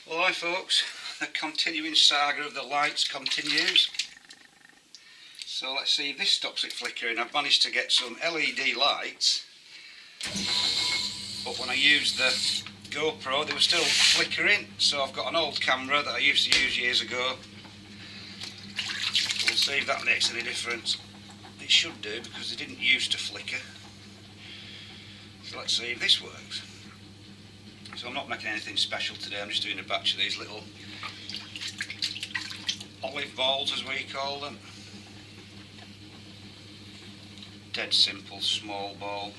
Well, hi folks, the continuing saga of the lights continues. So let's see if this stops it flickering. I've managed to get some LED lights, but when I used the GoPro they were still flickering, so I've got an old camera that I used to use years ago. We'll see if that makes any difference. It should do, because they didn't used to flicker. So let's see if this works. So I'm not making anything special today, I'm just doing a batch of these little olive bowls, as we call them. Dead simple, small bowl.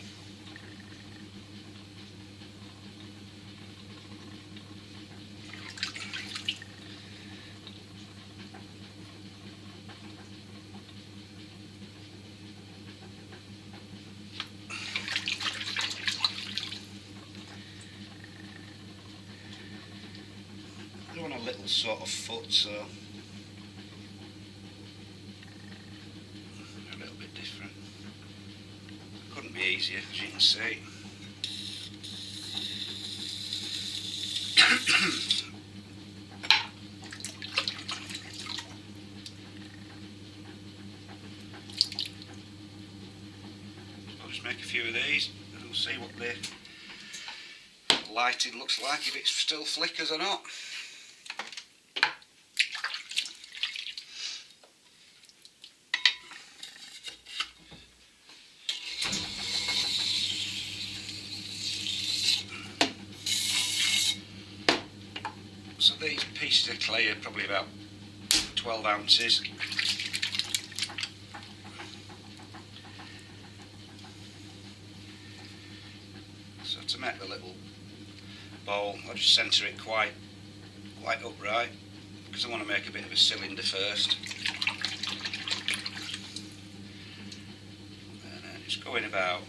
They're on a little sort of foot, so they're a little bit different. Couldn't be easier, as you can see. I'll just make a few of these and we'll see what the lighting looks like, if it still flickers or not. So these pieces of clay are probably about 12 ounces. So to make the little bowl, I'll just centre it quite upright, because I want to make a bit of a cylinder first. And then just go in about,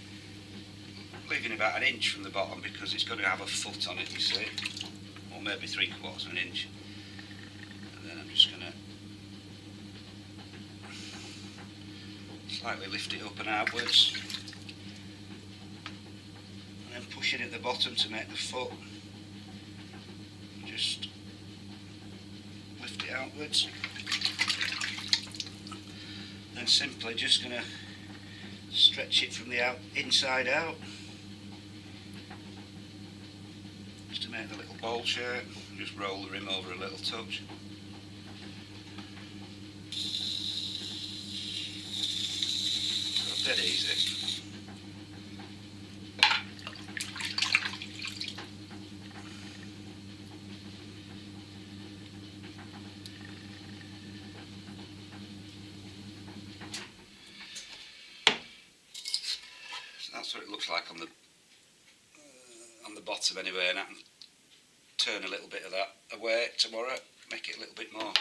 leaving about an inch from the bottom, because it's going to have a foot on it, you see. Or maybe 3/4 of an inch, and then I'm just going to slightly lift it up and outwards, and then push it at the bottom to make the foot. Just lift it outwards, then simply just going to stretch it from the inside out. To make the little bowl shape, just roll the rim over a little touch. So dead easy. So that's what it looks like on the bottom anyway, and I can turn a little bit of that away tomorrow, make it a little bit more,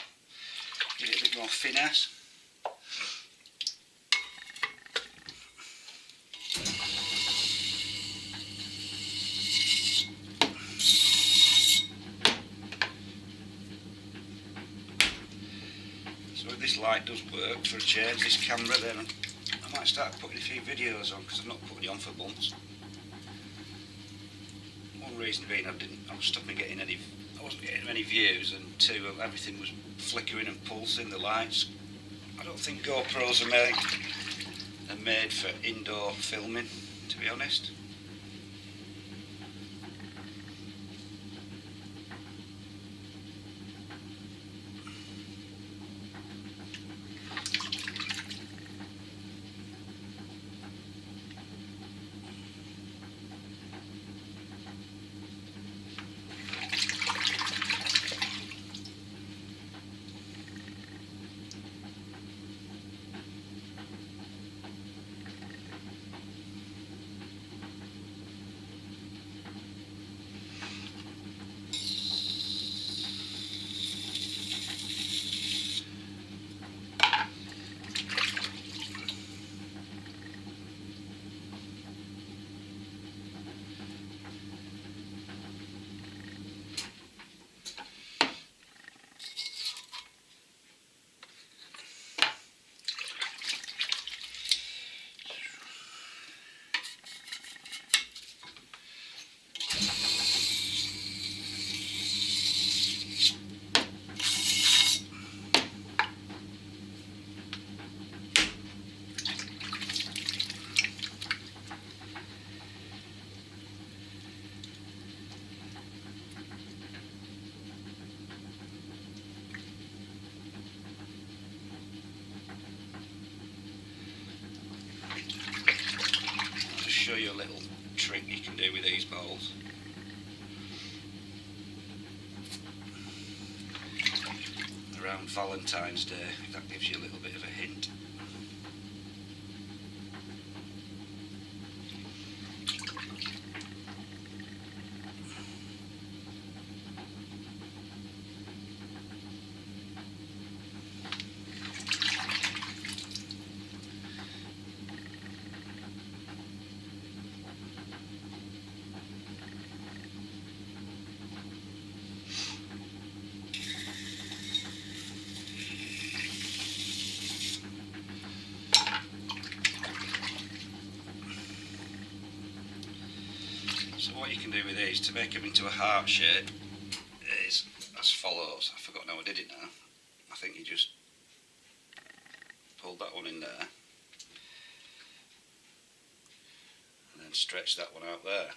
give it a bit more finesse. So if this light does work for a change, this camera, then I might start putting a few videos on, because I've not put it on for months. One reason being I wasn't getting any views, and two, everything was flickering and pulsing, the lights. I don't think GoPros are made for indoor filming, to be honest. on Valentine's Day, if that gives you a little bit of a hint. So what you can do with these to make them into a heart shape is as follows. I've forgotten how I did it now. I think you just pulled that one in there and then stretch that one out there.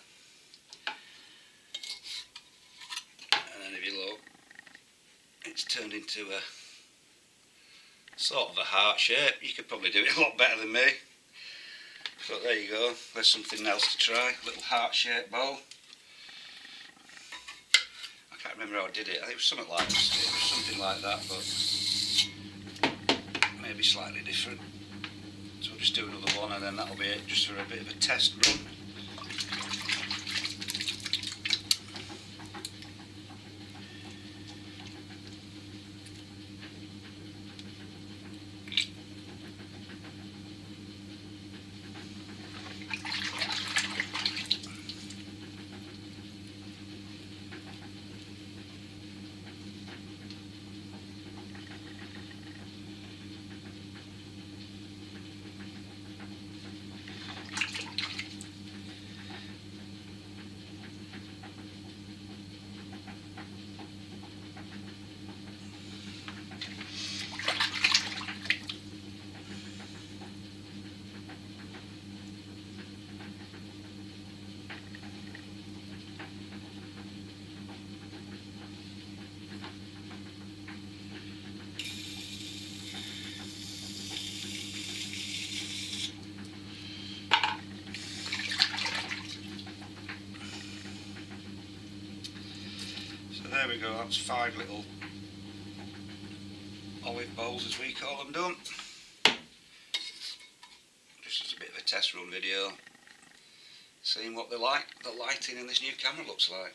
And then if you look, it's turned into a sort of a heart shape. You could probably do it a lot better than me. So there you go, there's something else to try, a little heart-shaped bowl. I can't remember how I did it, I think it was something like this. It was something like that, but maybe slightly different. So we'll just do another one and then that'll be it, just for a bit of a test run. There we go, that's 5 little olive bowls as we call them done. Just as a bit of a test run video, seeing what the lighting in this new camera looks like.